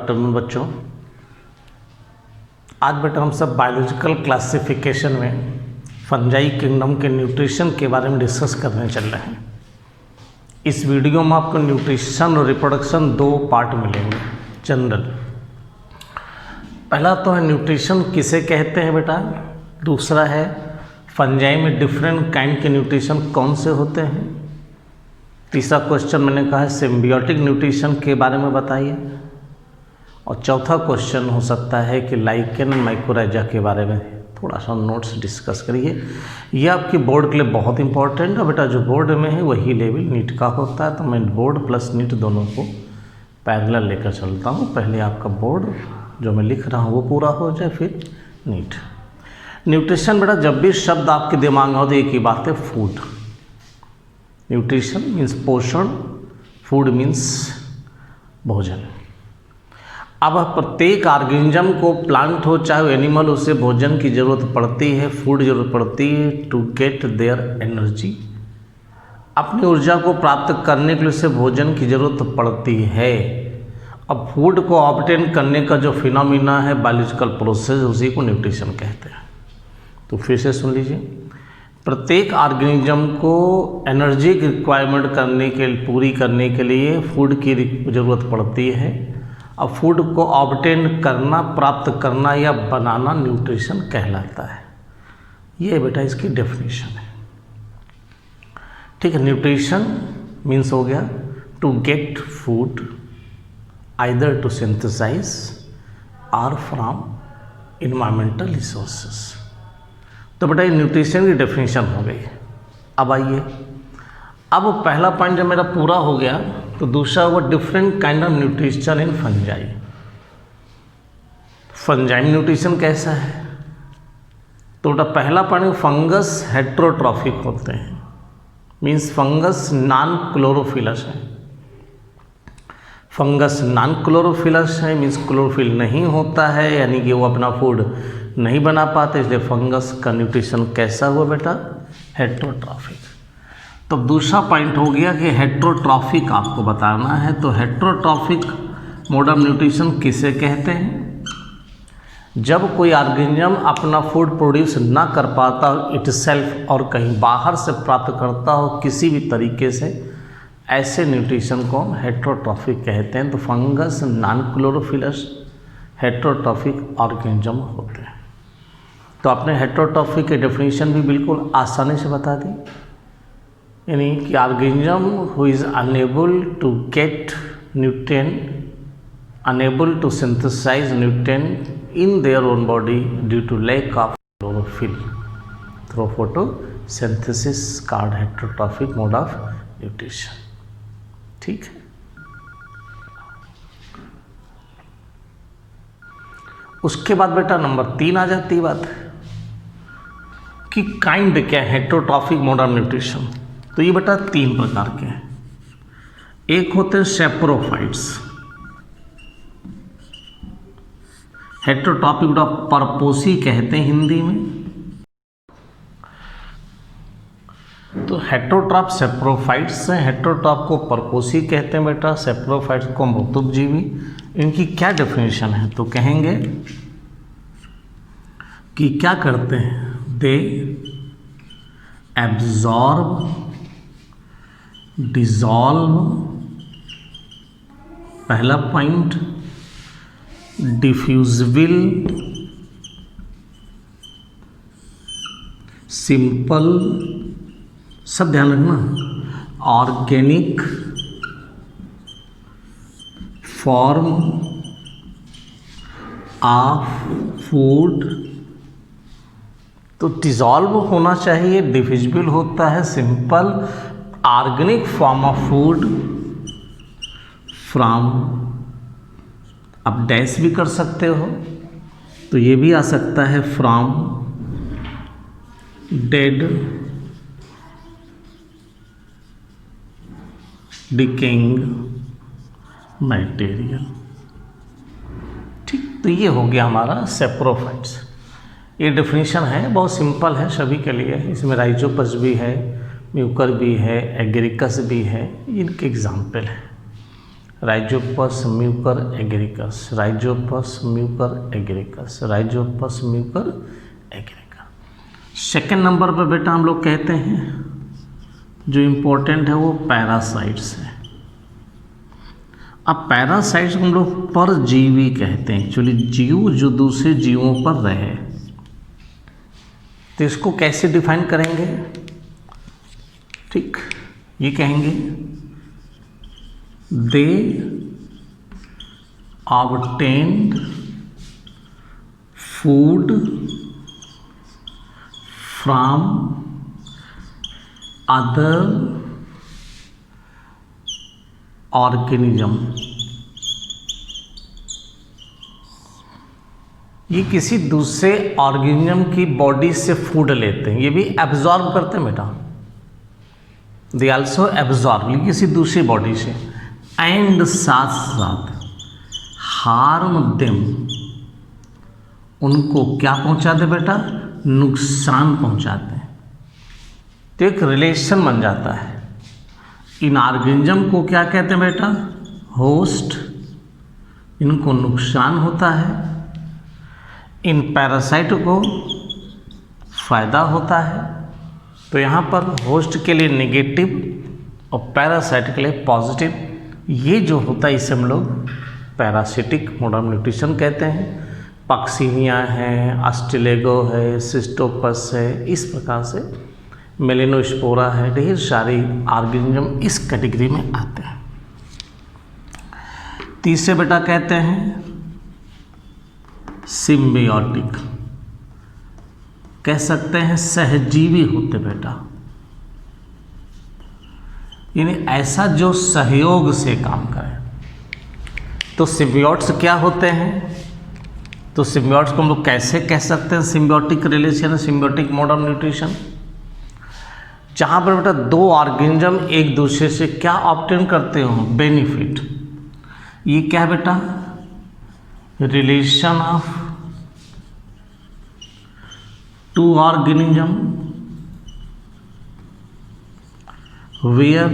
Afternoon बच्चों। आज बेटा हम सब बायोलॉजिकल क्लासिफिकेशन में फंजाई किंगडम के न्यूट्रिशन के बारे में डिस्कस करने चल रहे हैं। इस वीडियो में आपको न्यूट्रिशन और रिप्रोडक्शन दो पार्ट मिलेंगे जनरल। पहला तो है न्यूट्रिशन किसे कहते हैं बेटा, दूसरा है फंजाई में डिफरेंट काइंड के न्यूट्रिशन कौन से होते हैं, तीसरा क्वेश्चन मैंने कहा है सिम्बियोटिक न्यूट्रिशन के बारे में बताइए, और चौथा क्वेश्चन हो सकता है कि लाइकेन एंड माइकोराइजा के बारे में थोड़ा सा नोट्स डिस्कस करिए। ये आपकी बोर्ड के लिए बहुत इंपॉर्टेंट है बेटा, जो बोर्ड में है वही लेवल नीट का होता है, तो मैं बोर्ड प्लस नीट दोनों को पैरेलल लेकर चलता हूँ। पहले आपका बोर्ड जो मैं लिख रहा हूँ वो पूरा हो जाए, फिर नीट। न्यूट्रिशन बेटा जब भी शब्द आपके दिमाग में हो तो एक ही बात है, फूड। न्यूट्रिशन मीन्स पोषण, फूड मीन्स भोजन। अब प्रत्येक ऑर्गेनिज्म को, प्लांट हो चाहे एनिमल, उसे भोजन की ज़रूरत पड़ती है, फूड जरूरत पड़ती है टू गेट देयर एनर्जी। अपनी ऊर्जा को प्राप्त करने के लिए उसे भोजन की ज़रूरत पड़ती है। अब फूड को ऑब्टेन करने का जो फिनोमिना है, बायोलॉजिकल प्रोसेस, उसी को न्यूट्रिशन कहते हैं। तो फिर से सुन लीजिए, प्रत्येक ऑर्गेनिज्म को एनर्जी की रिक्वायरमेंट पूरी करने के लिए फूड की ज़रूरत पड़ती है। अब फूड को ऑब्टेन करना, प्राप्त करना या बनाना न्यूट्रिशन कहलाता है। ये बेटा इसकी डेफिनेशन है, ठीक है। न्यूट्रिशन मीन्स हो गया to get food either to synthesize or from environmental resources. तो बेटा ये न्यूट्रिशन की डेफिनेशन हो गई। अब आइए, अब पहला पॉइंट जब मेरा पूरा हो गया तो दूसरा हुआ different kind of nutrition in fungi. Fungi nutrition कैसा है, तो बेटा पहला पॉइंट, फंगस हेट्रोट्रॉफिक होते हैं, मीन्स फंगस नॉन क्लोरोफिलस है। फंगस नॉन क्लोरोफिलस है मीन्स क्लोरोफिल नहीं होता है, यानी कि वो अपना फूड नहीं बना पाते, इसलिए फंगस का न्यूट्रिशन कैसा हुआ बेटा, हेट्रोट्रॉफिक। तो दूसरा पॉइंट हो गया कि हेट्रोट्रॉफिक आपको बताना है। तो हेट्रोट्रॉफिक मोड ऑफ न्यूट्रिशन किसे कहते हैं, जब कोई ऑर्गेनिज्म अपना फूड प्रोड्यूस ना कर पाता इटसेल्फ और कहीं बाहर से प्राप्त करता हो किसी भी तरीके से, ऐसे न्यूट्रिशन को हम हेट्रोट्रॉफिक कहते हैं। तो fungus non chlorophyllous heterotrophic organism होते हैं। तो आपने हेट्रोट्रॉफिक की डेफिनेशन भी बिल्कुल आसानी से बता दी, यानी कि organism who is unable to get nutrient, unable to synthesise nutrient in their own body due to lack of chlorophyll through photosynthesis called heterotrophic mode of nutrition, ठीक है। उसके बाद बेटा नंबर 3 आ जाती है बात कि काइंड क्या है हेट्रोट्रॉफिक मोड ऑफ न्यूट्रिशन। तो ये बेटा 3 प्रकार के हैं। एक होते हैं सेप्रोफाइट्स, हेट्रोट्रॉफिक बेटा परपोसी कहते हैं हिंदी में। तो हेट्रोट्रॉप सेप्रोफाइट्स हैं, हेट्रोट्रॉप को परपोसी कहते हैं बेटा, सेप्रोफाइट्स को मृतुपजीवी। इनकी क्या डेफिनेशन है, तो कहेंगे कि क्या करते हैं, दे एब्जॉर्ब, डिसॉल्व, पहला पॉइंट, डिफ्यूजिबल, सिंपल, सब ध्यान रखना, ऑर्गेनिक, फॉर्म ऑफ फूड। तो डिसॉल्व होना चाहिए, डिफ्यूजिबल होता है, simple, organic form of food from, आप डैश भी कर सकते हो, तो ये भी आ सकता है फ्रॉम डेड, डिकेइंग मटेरियल, ठीक। तो ये हो गया हमारा सेप्रोफाइट्स। ये डेफिनेशन है, बहुत सिंपल है सभी के लिए। इसमें राइजोपस भी है, म्यूकर भी है, एगरिकस भी है, इनके एग्जाम्पल है। Rhizopus Mucor Agaricus, Rhizopus Mucor Agaricus, Rhizopus Mucor Agaricus. Second number पर बेटा हम लोग कहते हैं जो इम्पोर्टेंट है वो पैरासाइट्स है। अब पैरासाइट्स को हम लोग परजीवी कहते हैं, एक्चुअली जीव जो दूसरे जीवों पर रहे। तो इसको कैसे डिफाइन करेंगे? ठीक, ये कहेंगे they obtained food from other organism. ये किसी दूसरे ऑर्गेनिज्म की बॉडी से फूड लेते हैं, ये भी एब्जॉर्ब करते हैं बेटा, दे आल्सो एब्जॉर्ब, किसी दूसरी बॉडी से, एंड साथ साथ हार्म देम, उनको क्या पहुंचाते बेटा? नुकसान पहुंचाते हैं। तो एक रिलेशन बन जाता है। इन ऑर्गेनिज्म को क्या कहते हैं बेटा? होस्ट, इनको नुकसान होता है, इन पैरासाइट को फायदा होता है। तो यहाँ पर होस्ट के लिए नेगेटिव और पैरासाइट के लिए पॉजिटिव, ये जो होता है इसे हम लोग पैरासिटिक मोड ऑफ न्यूट्रिशन कहते हैं। पक्सिनिया है, अस्टिलेगो है, सिस्टोपस है, इस प्रकार से मेलिनोस्पोरा है, ढेर सारी ऑर्गेनिज्म इस कैटेगरी में आते हैं। तीसरे बेटा कहते हैं सिम्बियोटिक, कह सकते हैं सहजीवी होते बेटा, यानी ऐसा जो सहयोग से काम करे। तो सिम्बियोट्स क्या होते हैं? तो सिम्बियोट्स को हम लोग कैसे कह सकते हैं? Symbiotic relation, symbiotic mode of nutrition, जहाँ पर बेटा दो ऑर्गेनिज्म एक दूसरे से क्या ऑब्टेन करते हो? बेनिफिट। ये क्या है बेटा? Relation of two organism where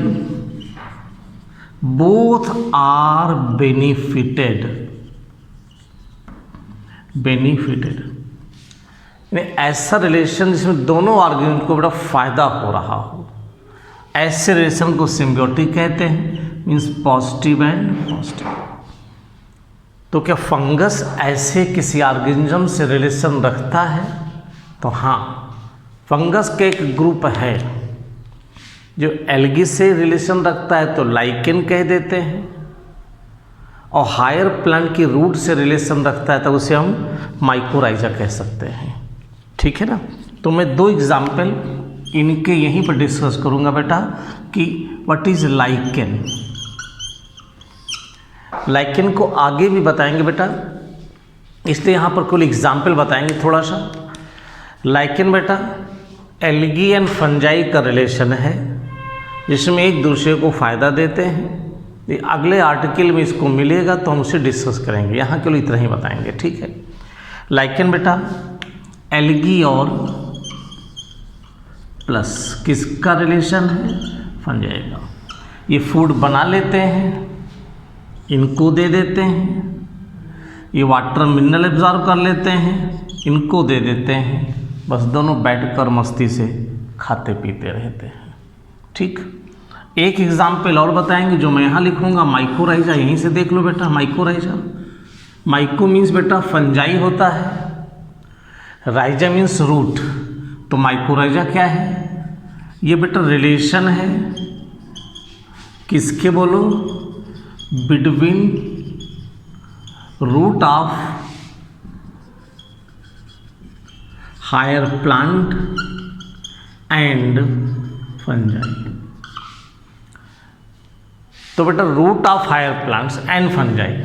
both are benefited, ऐसा रिलेशन जिसमें दोनों ऑर्गेनिज्म को बड़ा फायदा हो रहा हो, ऐसे रिलेशन को सिम्बियोटिक कहते हैं, मीन्स पॉजिटिव एंड पॉजिटिव। तो क्या फंगस ऐसे किसी ऑर्गेनिज्म से रिलेशन रखता है? तो हाँ, फंगस के एक ग्रुप है जो एल्गी से रिलेशन रखता है, तो लाइकेन कह देते हैं, और हायर प्लांट की रूट से रिलेशन रखता है तो उसे हम माइकोराइजा कह सकते हैं। ठीक है ना? तो मैं दो एग्जाम्पल इनके यहीं पर डिस्कस करूंगा बेटा कि व्हाट इज लाइकेन। लाइकेन को आगे भी बताएंगे बेटा, इसलिए यहाँ पर कुल एग्जाम्पल बताएंगे थोड़ा सा। लाइकेन बेटा एल्गी एंड फंजाई का रिलेशन है, जिसमें एक दूसरे को फ़ायदा देते हैं। ये अगले आर्टिकल में इसको मिलेगा तो हम उसे डिस्कस करेंगे, यहाँ के लिए इतना ही बताएंगे। ठीक है? लाइकेन बेटा एल्गी और प्लस किसका रिलेशन है? फंजाई का। ये फूड बना लेते हैं, इनको दे देते हैं, ये वाटर मिनरल एब्जॉर्ब कर लेते हैं, इनको दे देते हैं, बस दोनों बैठकर मस्ती से खाते पीते रहते हैं। ठीक, एक एग्जाम्पल और बताएंगे जो मैं यहाँ लिखूँगा, माइकोराइजा, यहीं से देख लो बेटा। माइकोराइजा, माइको मीन्स बेटा फंजाई होता है, राइजा मीन्स रूट, तो माइकोराइजा क्या है? ये बेटा रिलेशन है किसके बोलो? Between root of higher plant and fungi. तो बेटा root of higher plants and fungi,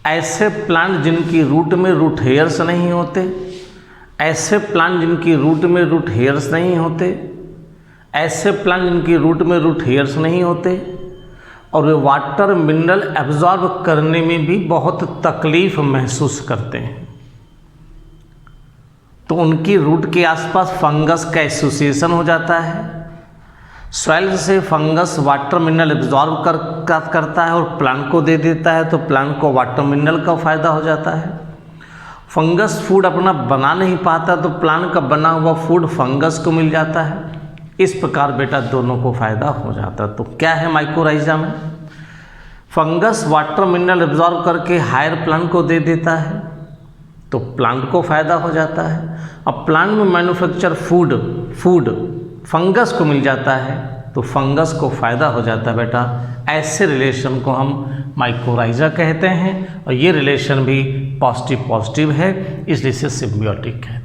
ऐसे प्लांट जिनकी रूट में रूट हेयर्स नहीं होते, ऐसे प्लांट जिनकी रूट में रूट हेयर्स नहीं होते, ऐसे प्लांट जिनकी रूट में रूट हेयर्स नहीं होते, और वे वाटर मिनरल एब्जॉर्ब करने में भी बहुत तकलीफ महसूस करते हैं, तो उनकी रूट के आसपास फंगस का एसोसिएशन हो जाता है। सॉइल से फंगस वाटर मिनरल एब्जॉर्ब करता है और प्लांट को दे देता है, तो प्लांट को वाटर मिनरल का फ़ायदा हो जाता है। फंगस फूड अपना बना नहीं पाता तो प्लांट का बना हुआ फूड फंगस को मिल जाता है। इस प्रकार बेटा दोनों को फ़ायदा हो जाता है। तो क्या है माइकोराइजा में? फंगस वाटर मिनरल एब्जॉर्ब करके हायर प्लांट को दे देता है, तो प्लांट को फ़ायदा हो जाता है। अब प्लांट में मैन्युफैक्चर फूड फंगस को मिल जाता है, तो फंगस को फ़ायदा हो जाता है बेटा। ऐसे रिलेशन को हम माइकोराइजा कहते हैं, और ये रिलेशन भी पॉजिटिव है, इसलिए इसे सिम्बियोटिक कहते हैं।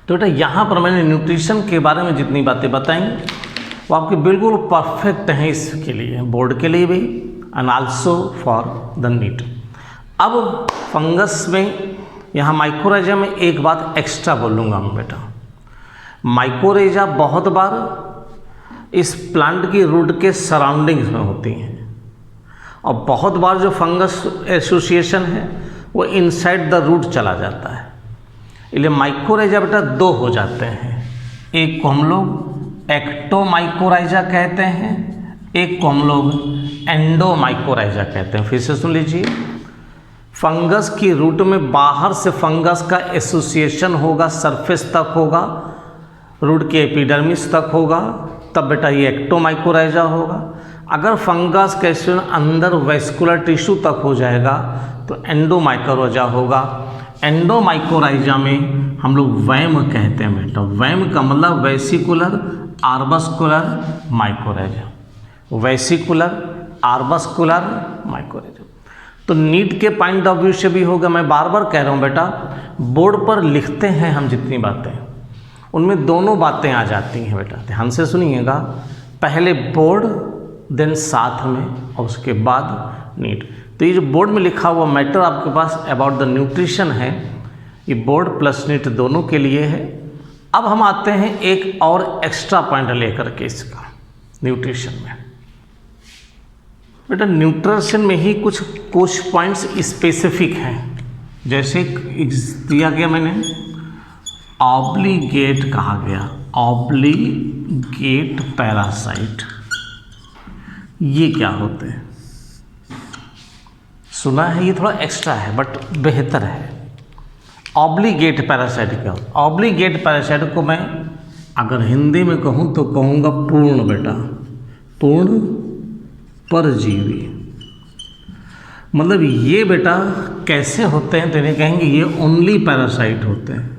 तो बेटा यहाँ पर मैंने न्यूट्रिशन के बारे में जितनी बातें बताई वो आपके बिल्कुल परफेक्ट हैं इसके लिए, बोर्ड के लिए भी and also for the NEET. अब फंगस में यहाँ माइकोराइजा में एक बात एक्स्ट्रा बोलूँगा मैं बेटा। माइकोराइजा बहुत बार इस प्लांट की रूट के सराउंडिंग्स में होती हैं, और बहुत बार जो फंगस एसोसिएशन है वो इनसाइड द रूट चला जाता है। इसलिए माइकोराइजा बेटा दो हो जाते हैं, एक को हम लोग एक्टोमाइकोराइजा कहते हैं, एक को हम लोग एंडोमाइकोराइजा कहते हैं। फिर से सुन लीजिए, फंगस की रूट में बाहर से फंगस का एसोसिएशन होगा, सरफेस तक होगा, रूट के एपिडर्मिस तक होगा, तब बेटा ये एक्टोमाइकोराइजा होगा। अगर फंगस का एसोसिएशन अंदर वेस्कुलर टिश्यू तक हो जाएगा तो एंडोमाइकोराइजा होगा। एंडोमाइकोराइजा में हम लोग वैम कहते हैं बेटा। वैम का मतलब वेसिकुलर आर्बस्कुलर माइकोराइजा, वेसिकुलर आर्बस्कुलर माइकोराइजा। तो नीट के पॉइंट ऑफ व्यू से भी होगा। मैं बार बार कह रहा हूँ बेटा, बोर्ड पर लिखते हैं हम जितनी बातें, उनमें दोनों बातें आ जाती हैं बेटा, ध्यान से सुनिएगा। पहले बोर्ड देन साथ में, और उसके बाद नीट। तो ये जो बोर्ड में लिखा हुआ मैटर आपके पास अबाउट द न्यूट्रिशन है, ये बोर्ड प्लस नीट दोनों के लिए है। अब हम आते हैं एक और एक्स्ट्रा पॉइंट लेकर के इसका न्यूट्रिशन में। बेटा न्यूट्रिशन में ही कुछ पॉइंट्स स्पेसिफिक हैं, जैसे दिया गया मैंने ऑब्लिगेट कहा गया, ऑब्लिगेट पैरासाइट। ये क्या होते हैं? सुना है, ये थोड़ा एक्स्ट्रा है बट बेहतर है। ऑब्लिगेट पैरासाइट क्या होता है? ऑब्लिगेट पैरासाइट को मैं अगर हिंदी में कहूँ तो कहूँगा पूर्ण बेटा, पूर्ण परजीवी। मतलब ये बेटा कैसे होते हैं तो इन्हें कहेंगे ये ओनली पैरासाइट होते हैं।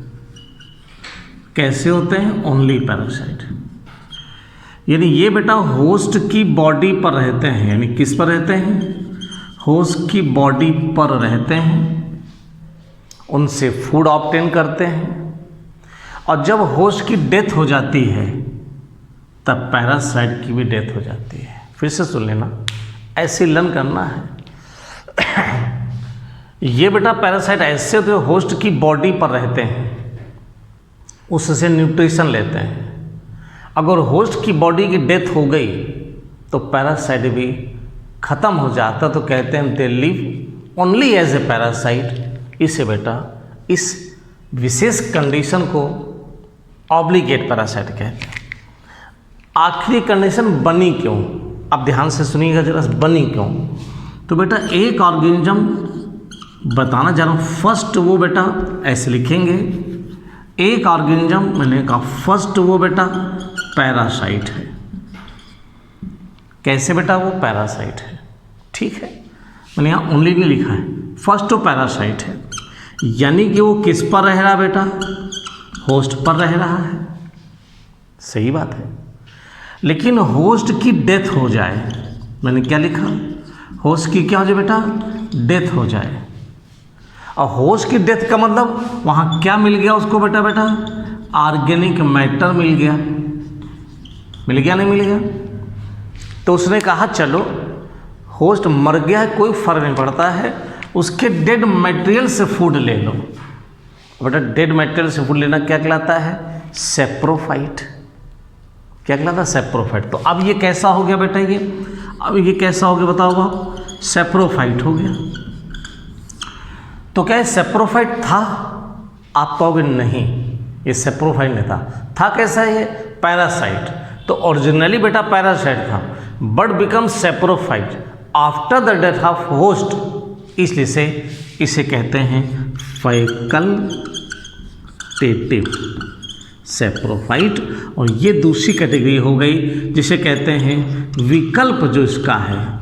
कैसे होते हैं? Only parasite. यानी ये बेटा होस्ट की बॉडी पर रहते हैं। यानी किस पर रहते हैं? होस्ट की बॉडी पर रहते हैं, उनसे फूड ऑब्टेन करते हैं, और जब होस्ट की डेथ हो जाती है तब पैरासाइट की भी डेथ हो जाती है। फिर से सुन लेना, ऐसे लर्न करना है। ये बेटा पैरासाइट ऐसे होते हैं होस्ट की बॉडी पर रहते हैं, उससे न्यूट्रिशन लेते हैं। अगर होस्ट की बॉडी की डेथ हो गई तो पैरासाइट भी ख़त्म हो जाता, तो कहते हैं they live only as a parasite. इसे बेटा इस विशेष कंडीशन को ऑब्लिगेट पैरासाइट कहते हैं। आखिरी कंडीशन बनी क्यों? अब ध्यान से सुनिएगा जरा, बनी क्यों? तो बेटा एक ऑर्गेनिज्म बताना जा रहा हूँ। फर्स्ट वो बेटा ऐसे लिखेंगे, एक ऑर्गेनिज्म मैंने कहा फर्स्ट वो बेटा पैरासाइट है। कैसे बेटा? वो पैरासाइट है, ठीक है। मैंने यहाँ ओनली नहीं लिखा है, फर्स्ट वो पैरासाइट है। यानी कि वो किस पर रह रहा बेटा? होस्ट पर रह रहा है, सही बात है। लेकिन होस्ट की डेथ हो जाए, मैंने क्या लिखा? होस्ट की क्या हो जाए बेटा? डेथ हो जाए। और होस्ट की डेथ का मतलब वहाँ क्या मिल गया उसको बेटा? ऑर्गेनिक मैटर मिल गया। मिल गया नहीं मिल गया? तो उसने कहा चलो होस्ट मर गया है, कोई फर्क नहीं पड़ता है, उसके डेड मटेरियल से फूड ले लो। बेटा डेड मटेरियल से फूड लेना क्या कहलाता है? सेप्रोफाइट। क्या कहलाता है? सेप्रोफाइट। तो अब ये कैसा हो गया बेटा? अब ये कैसा हो गया बताओ आप? सेप्रोफाइट हो गया। तो क्या ये सेप्रोफाइट था? आप कहोगे नहीं, ये सेप्रोफाइट नहीं था। था कैसा? ये पैरासाइट। तो ओरिजिनली बेटा पैरासाइट था, but become saprophyte after the death of host, इसलिए से इसे कहते हैं फैकल्टेटिव सेप्रोफाइट। और ये दूसरी कैटेगरी हो गई जिसे कहते हैं विकल्प, जो इसका है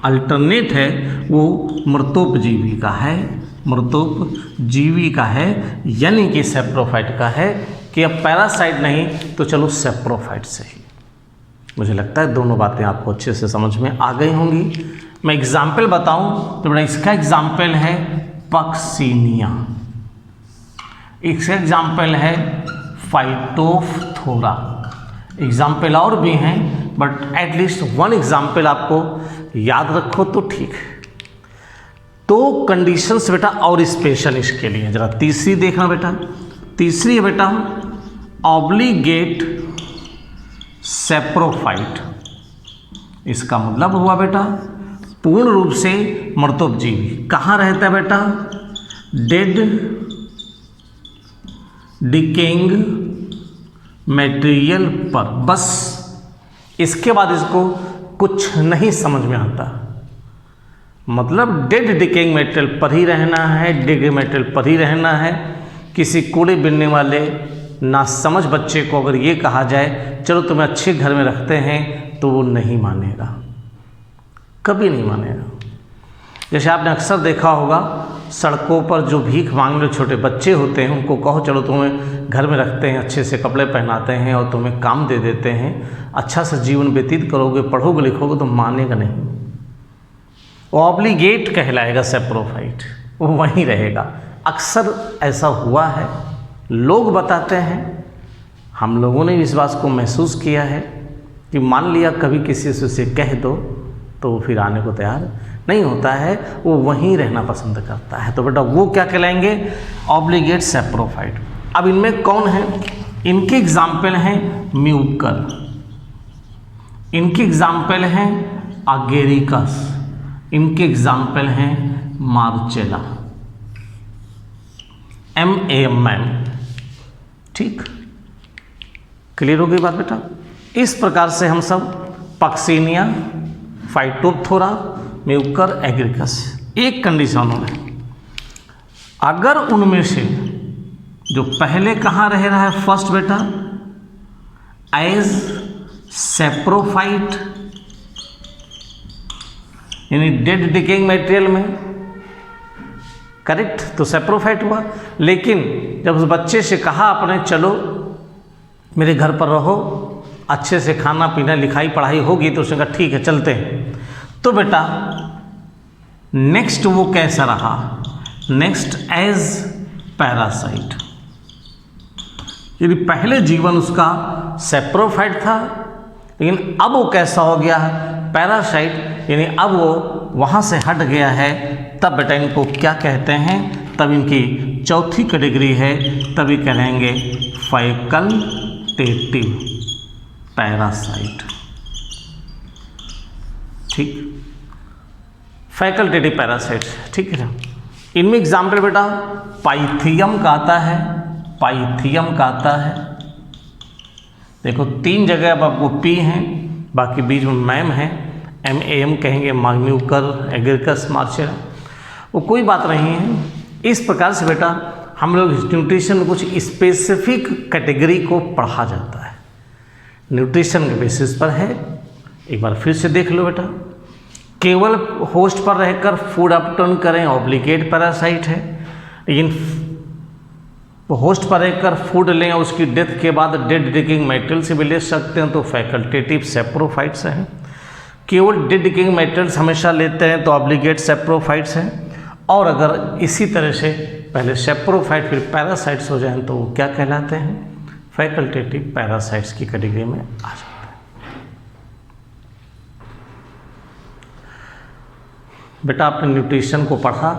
अल्टरनेट है वो मृतोपजीवी का है, मृतोपजीवी का है, यानी कि सेप्रोफाइट का है कि अब पैरासाइट नहीं तो चलो सेप्रोफाइट से ही। मुझे लगता है दोनों बातें आपको अच्छे से समझ में आ गई होंगी। मैं एग्जाम्पल बताऊं तो बड़ा इसका एग्जाम्पल है पक्सीनिया, इसका एग्जाम्पल है फाइटोफथोरा, एग्जाम्पल और भी हैं बट एटलीस्ट वन एग्जाम्पल आपको याद रखो तो ठीक है। तो कंडीशंस बेटा और स्पेशल इसके लिए जरा तीसरी देखना बेटा। तीसरी है बेटा ऑब्लिगेट सेप्रोफाइट। इसका मतलब हुआ बेटा पूर्ण रूप से मृतोपजीवी। कहाँ रहता है बेटा? डेड डिकेइंग मटेरियल पर। बस इसके बाद इसको कुछ नहीं समझ में आता, मतलब डेड डिकेइंग मटेरियल पर ही रहना है, डिकेइंग मटेरियल पर ही रहना है। किसी कूड़े बिनने वाले ना समझ बच्चे को अगर ये कहा जाए चलो तुम्हें अच्छे घर में रखते हैं तो वो नहीं मानेगा, कभी नहीं मानेगा। जैसे आपने अक्सर देखा होगा सड़कों पर जो भीख मांगने छोटे बच्चे होते हैं उनको कहो चलो तुम्हें घर में रखते हैं, अच्छे से कपड़े पहनाते हैं और तुम्हें काम दे देते हैं, अच्छा सा जीवन व्यतीत करोगे, पढ़ोगे लिखोगे, तो मानेगा नहीं, वो ऑब्लिगेट कहलाएगा सेप्रोफाइट, वो वहीं रहेगा। अक्सर ऐसा हुआ है, लोग बताते हैं, हम लोगों ने इस बात को महसूस किया है कि मान लिया कभी किसी से उसे कह दो तो वो फिर आने को तैयार नहीं होता है, वो वहीं रहना पसंद करता है। तो बेटा वो क्या कहलाएंगे? Obligate saprophyte. अब इनमें कौन है? इनके एग्जाम्पल हैं म्यूकर, इनके एग्जाम्पल हैं अगेरिकस, इनके एग्जाम्पल हैं मार्चेला, MAMM। ठीक, क्लियर हो गई बात बेटा? इस प्रकार से हम सब पक्सीनिया, फाइटोफथोरा, म्यूकर, एगरिकस, एक कंडीशन में अगर उनमें से जो पहले कहाँ रह रहा है फर्स्ट बेटा एज सेप्रोफाइट यानी डेड डिकेइंग मटेरियल में, करेक्ट, तो सेप्रोफाइट हुआ। लेकिन जब उस बच्चे से कहा आपने चलो मेरे घर पर रहो, अच्छे से खाना पीना लिखाई पढ़ाई होगी, तो उसने कहा ठीक है चलते हैं, तो बेटा नेक्स्ट वो कैसा रहा? नेक्स्ट एज पैरासाइट, यानी पहले जीवन उसका सेप्रोफाइट था, लेकिन अब वो कैसा हो गया है? पैरासाइट, यानी अब वो वहाँ से हट गया है। तब बेटा इनको क्या कहते हैं? तब इनकी चौथी कैटेगरी है, तभी कहेंगे फैकल्टेटिव पैरासाइट। ठीक, फैकल्टेटिव पैरासाइट, ठीक है। इनमें एग्जाम्पल बेटा पाइथियम का आता है, पाइथियम का आता है। देखो 3 जगह अब आपको पी हैं, बाकी बीच में मैम है, MAM कहेंगे, म्यूकर, एगरिकस, मार्चेला, वो कोई बात नहीं है। इस प्रकार से बेटा हम लोग न्यूट्रिशन में कुछ स्पेसिफिक कैटेगरी को पढ़ा जाता है, न्यूट्रिशन के बेसिस पर है। एक बार फिर से देख लो बेटा, केवल होस्ट पर रहकर फूड अपटर्न करें ऑब्लिगेट पैरासाइट है, लेकिन होस्ट पर रहकर फूड लें और उसकी डेथ के बाद डेड डिकेइंग मटेरियल से भी ले सकते हैं तो फैकल्टेटिव सेप्रोफाइट्स हैं। केवल डेड डिकेइंग मटेरियल्स हमेशा लेते हैं तो ऑब्लिगेट सेप्रोफाइट्स हैं। और अगर इसी तरह से पहले सेप्रोफाइट फिर पैरासाइट्स हो जाएं तो वो क्या कहलाते हैं? फैकल्टेटिव पैरासाइट्स की कैटेगरी में आ जाते हैं। बेटा आपने न्यूट्रिशन को पढ़ा,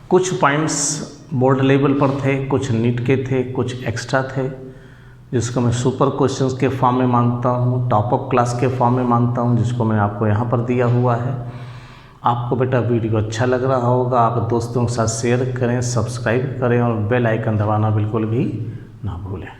कुछ पॉइंट्स बोर्ड लेवल पर थे, कुछ नीट के थे, कुछ एक्स्ट्रा थे, जिसको मैं सुपर क्वेश्चंस के फॉर्म में मानता हूँ, टॉप ऑफ क्लास के फॉर्म में मानता हूँ, जिसको मैंने आपको यहाँ पर दिया हुआ है। आपको बेटा वीडियो अच्छा लग रहा होगा, आप दोस्तों के साथ शेयर करें, सब्सक्राइब करें और बेल आइकन दबाना बिल्कुल भी ना भूलें।